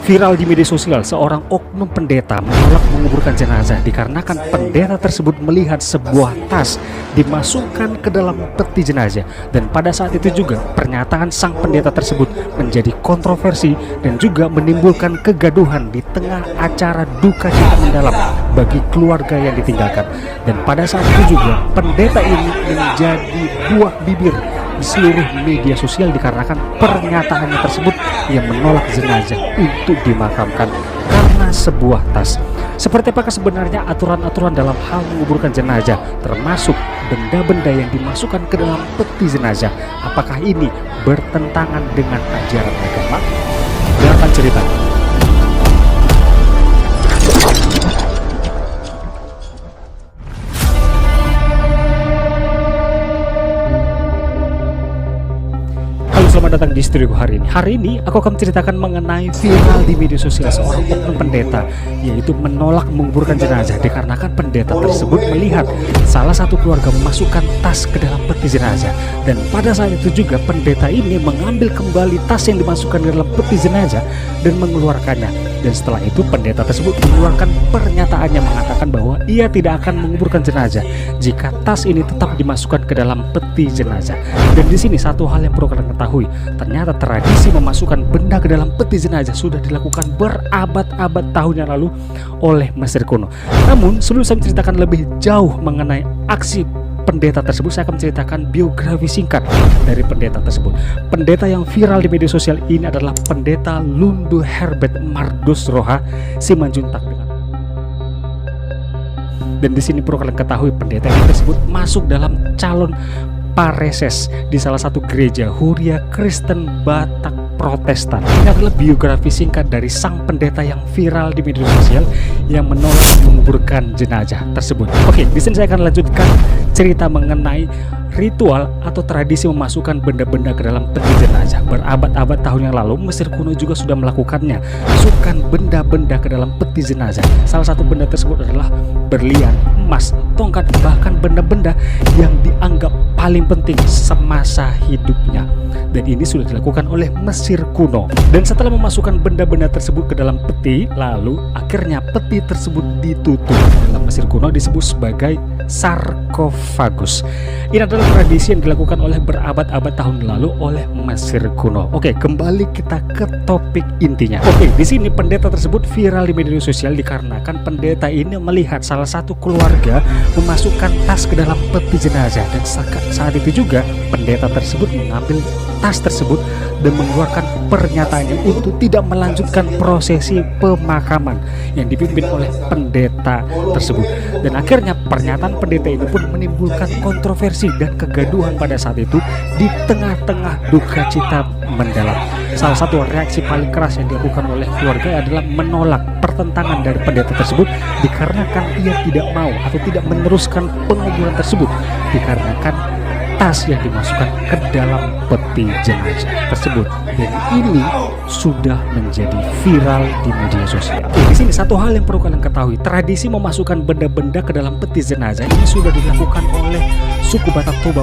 Viral di media sosial, seorang oknum pendeta menolak menguburkan jenazah dikarenakan pendeta tersebut melihat sebuah tas dimasukkan ke dalam peti jenazah. Dan pada saat itu juga pernyataan sang pendeta tersebut menjadi kontroversi dan juga menimbulkan kegaduhan di tengah acara duka cita mendalam bagi keluarga yang ditinggalkan. Dan pada saat itu juga pendeta ini menjadi buah bibir di seluruh media sosial dikarenakan pernyataannya tersebut yang menolak jenazah untuk dimakamkan karena sebuah tas. Seperti apakah sebenarnya aturan-aturan dalam hal menguburkan jenazah, termasuk benda-benda yang dimasukkan ke dalam peti jenazah? Apakah ini bertentangan dengan ajaran agama? Dengarkan cerita. Selamat datang di studio hari ini. Hari ini aku akan menceritakan mengenai viral di media sosial seorang oknum pendeta, yaitu menolak menguburkan jenazah dikarenakan pendeta tersebut melihat salah satu keluarga memasukkan tas ke dalam peti jenazah. Dan pada saat itu juga pendeta ini mengambil kembali tas yang dimasukkan ke dalam peti jenazah dan mengeluarkannya. Dan setelah itu pendeta tersebut mengeluarkan pernyataannya mengatakan bahwa ia tidak akan menguburkan jenazah jika tas ini tetap dimasukkan ke dalam peti jenazah. Dan di sini satu hal yang perlu kalian ketahui, ternyata tradisi memasukkan benda ke dalam peti jenazah sudah dilakukan berabad-abad tahun yang lalu oleh Mesir kuno. Namun sebelum saya menceritakan lebih jauh mengenai aksi pendeta tersebut, saya akan menceritakan biografi singkat dari pendeta tersebut. Pendeta yang viral di media sosial ini adalah pendeta Lundu Herbert Mardus Roha Simanjuntak. Dan di sini perlu kalian ketahui, pendeta tersebut masuk dalam calon pareses di salah satu gereja Huria Kristen Batak Protestan. Ini adalah biografi singkat dari sang pendeta yang viral di media sosial yang menolak menguburkan jenazah tersebut. Oke, di sini saya akan lanjutkan cerita mengenai ritual atau tradisi memasukkan benda-benda ke dalam peti jenazah. Berabad-abad tahun yang lalu Mesir kuno juga sudah melakukannya, masukkan benda-benda ke dalam peti jenazah. Salah satu benda tersebut adalah berlian, emas, tongkat, bahkan benda-benda yang dianggap paling penting semasa hidupnya. Dan ini sudah dilakukan oleh Mesir kuno. Dan setelah memasukkan benda-benda tersebut ke dalam peti, lalu akhirnya peti tersebut ditutup. Dalam Mesir kuno disebut sebagai sarkofagus. Ini adalah tradisi yang dilakukan oleh berabad-abad tahun lalu oleh Mesir kuno. Oke, kembali kita ke topik intinya. Oke, di sini pendeta tersebut viral di media sosial dikarenakan pendeta ini melihat salah satu keluarga memasukkan tas ke dalam peti jenazah. Dan saat itu juga pendeta tersebut mengambil tas tersebut dan mengeluarkan pernyataannya untuk tidak melanjutkan prosesi pemakaman yang dipimpin oleh pendeta tersebut. Dan akhirnya pernyataan pendeta ini pun menimbulkan kontroversi dan kegaduhan pada saat itu di tengah-tengah duka cita mendalam. Salah satu reaksi paling keras yang dilakukan oleh keluarga adalah menolak pertentangan dari pendeta tersebut dikarenakan ia tidak mau atau tidak meneruskan penguburan tersebut dikarenakan tas yang dimasukkan ke dalam peti jenazah tersebut. Dan ini sudah menjadi viral di media sosial. Di sini satu hal yang perlu kalian ketahui, tradisi memasukkan benda-benda ke dalam peti jenazah ini sudah dilakukan oleh suku Batak Toba.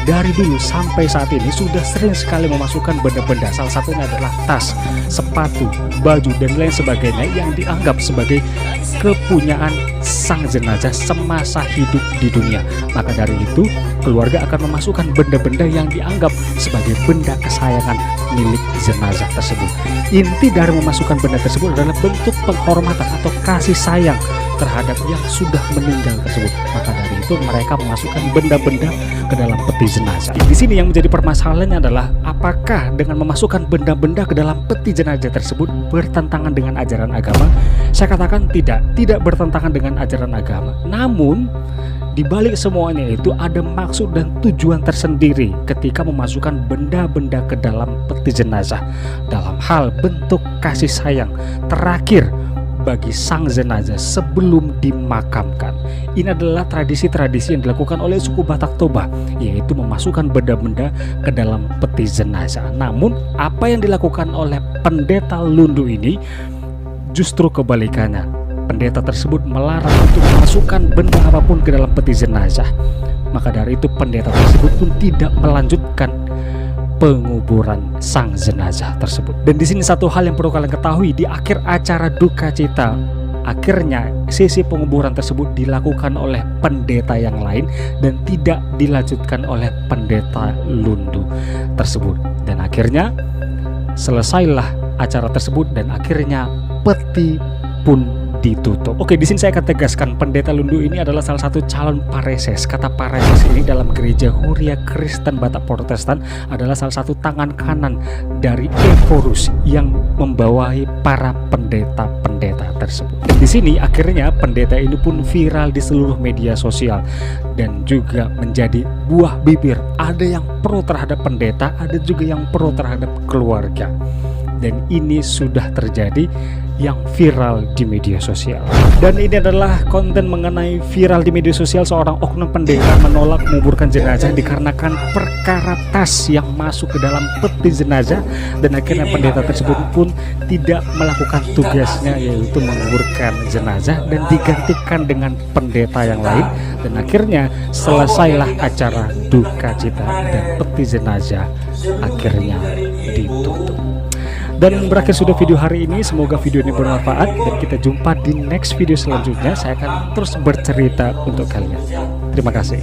Dari dulu sampai saat ini sudah sering sekali memasukkan benda-benda. Salah satunya adalah tas, sepatu, baju, dan lain sebagainya yang dianggap sebagai kepunyaan sang jenazah semasa hidup di dunia. Maka dari itu, keluarga akan memasukkan benda-benda yang dianggap sebagai benda kesayangan milik jenazah tersebut. Inti dari memasukkan benda tersebut adalah bentuk penghormatan atau kasih sayang terhadap yang sudah meninggal tersebut. Maka dari itu mereka memasukkan benda-benda ke dalam peti jenazah. Di sini yang menjadi permasalahannya adalah apakah dengan memasukkan benda-benda ke dalam peti jenazah tersebut bertentangan dengan ajaran agama? Saya katakan tidak bertentangan dengan ajaran agama. Namun di balik semuanya itu ada maksud dan tujuan tersendiri ketika memasukkan benda-benda ke dalam peti jenazah dalam hal bentuk kasih sayang terakhir bagi sang jenazah sebelum dimakamkan. Ini adalah tradisi-tradisi yang dilakukan oleh suku Batak Toba, yaitu memasukkan benda-benda ke dalam peti jenazah. Namun apa yang dilakukan oleh pendeta Lundu ini justru kebalikannya. Pendeta tersebut melarang untuk memasukkan benda apapun ke dalam peti jenazah. Maka dari itu pendeta tersebut pun tidak melanjutkan penguburan sang jenazah tersebut. Dan di sini satu hal yang perlu kalian ketahui, di akhir acara duka cita, akhirnya sesi penguburan tersebut dilakukan oleh pendeta yang lain dan tidak dilanjutkan oleh pendeta Lundu tersebut. Dan akhirnya selesailah acara tersebut dan akhirnya peti pun ditutup. Oke, di sini saya akan tegaskan, pendeta Lundu ini adalah salah satu calon pareses. Kata pareses ini dalam gereja Huria Kristen Batak Protestan adalah salah satu tangan kanan dari Evorus yang membawahi para pendeta-pendeta tersebut. Dan di sini akhirnya pendeta ini pun viral di seluruh media sosial dan juga menjadi buah bibir. Ada yang pro terhadap pendeta, ada juga yang pro terhadap keluarga. Dan ini sudah terjadi yang viral di media sosial. Dan ini adalah konten mengenai viral di media sosial seorang oknum pendeta menolak menguburkan jenazah dikarenakan perkara tas yang masuk ke dalam peti jenazah, dan akhirnya pendeta tersebut pun tidak melakukan tugasnya, yaitu menguburkan jenazah, dan digantikan dengan pendeta yang lain. Dan akhirnya selesailah acara duka cita dan peti jenazah akhirnya ditutup. Dan berakhir sudah video hari ini. Semoga video ini bermanfaat dan kita jumpa di next video selanjutnya. Saya akan terus bercerita untuk kalian. Terima kasih.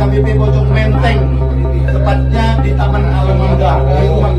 KBP Bojong Menteng, tepatnya di Taman Alamangga, di rumah